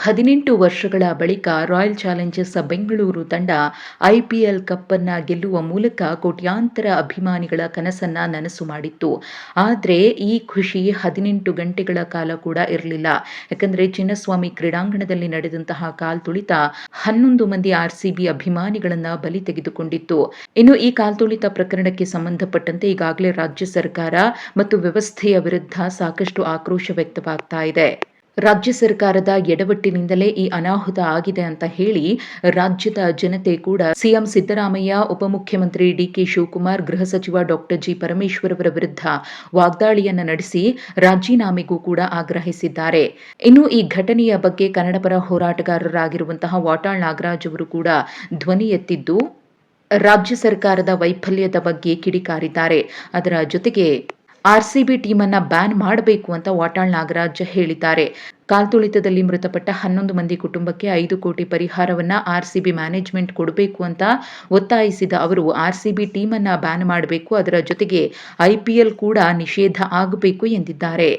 18 ವರ್ಷಗಳ ಬಳಿಕ royal Challengers Bengaluru ತಂಡ ಐಪಿಎಲ್ ಕಪ್ ಅನ್ನ ಗೆಲ್ಲುವ ಮೂಲಕ ಕೋಟ್ಯಾಂತರ ಅಭಿಮಾನಿಗಳ ಕನಸನ್ನ ನನಸು ಮಾಡಿತ್ತು. ಆದರೆ ಈ ಖುಷಿ 18 ಗಂಟೆಗಳ ಕಾಲ ಕೂಡ ಇರಲಿಲ್ಲ. ಯಾಕಂದ್ರೆ ಚಿನ್ನಸ್ವಾಮಿ ಕ್ರೀಡಾಂಗಣದಲ್ಲಿ ನಡೆದಂತಹ ಕಾಲ್ತುಳಿತ 11 ಮಂದಿ ಆರ್ಸಿಬಿ ಅಭಿಮಾನಿಗಳನ್ನ ಬಲಿ ತೆಗೆದುಕೊಂಡಿತ್ತು. ಇನ್ನು ಈ ಕಾಲ್ತುಳಿತ ಪ್ರಕರಣಕ್ಕೆ ಸಂಬಂಧಪಟ್ಟಂತೆ ಈಗಾಗಲೇ ರಾಜ್ಯ ಸರ್ಕಾರ ಮತ್ತು ವ್ಯವಸ್ಥೆಯ ವಿರುದ್ಧ ಸಾಕಷ್ಟು ಆಕ್ರೋಶ ವ್ಯಕ್ತವಾಗ್ತಾ ಇದೆ. ರಾಜ್ಯ ಸರ್ಕಾರದ ಎಡವಟ್ಟಿನಿಂದಲೇ ಈ ಅನಾಹುತ ಆಗಿದೆ ಅಂತ ಹೇಳಿ ರಾಜ್ಯದ ಜನತೆ ಕೂಡ ಸಿಎಂ ಸಿದ್ದರಾಮಯ್ಯ, ಉಪಮುಖ್ಯಮಂತ್ರಿ ಡಿಕೆ ಶಿವಕುಮಾರ್, ಗೃಹ ಸಚಿವ ಡಾಕ್ಟರ್ ಜಿ ಪರಮೇಶ್ವರ್ ಅವರ ವಿರುದ್ಧ ವಾಗ್ದಾಳಿಯನ್ನ ನಡೆಸಿ ರಾಜೀನಾಮೆಗೂ ಕೂಡ ಆಗ್ರಹಿಸಿದ್ದಾರೆ. ಇನ್ನು ಈ ಘಟನೆಯ ಬಗ್ಗೆ ಕನ್ನಡಪರ ಹೋರಾಟಗಾರರಾಗಿರುವಂತಹ ವಾಟಾಳ್ ನಾಗರಾಜ್ ಅವರು ಕೂಡ ಧ್ವನಿ ಎತ್ತಿದ್ದು ರಾಜ್ಯ ಸರ್ಕಾರದ ವೈಫಲ್ಯದ ಬಗ್ಗೆ ಕಿಡಿಕಾರಿದ್ದಾರೆ. ಅದರ ಜೊತೆಗೆ ಆರ್ಸಿಬಿ ಟೀಮ್ ಅನ್ನ ಬ್ಯಾನ್ ಮಾಡಬೇಕು ಅಂತ ವಾಟಾಳ್ ನಾಗರಾಜ್ ಹೇಳಿದ್ದಾರೆ. ಕಾಲ್ತುಳಿತದಲ್ಲಿ ಮೃತಪಟ್ಟ 11 ಮಂದಿ ಕುಟುಂಬಕ್ಕೆ 5 ಕೋಟಿ ಪರಿಹಾರವನ್ನ ಆರ್ಸಿಬಿ ಮ್ಯಾನೇಜ್ಮೆಂಟ್ ಕೊಡಬೇಕು ಅಂತ ಒತ್ತಾಯಿಸಿದ ಅವರು ಆರ್ಸಿಬಿ ಟೀಮ್ ಅನ್ನ ಬ್ಯಾನ್ ಮಾಡಬೇಕು, ಅದರ ಜೊತೆಗೆ ಐಪಿಎಲ್ ಕೂಡ ನಿಷೇಧ ಆಗಬೇಕು ಎಂದಿದ್ದಾರೆ.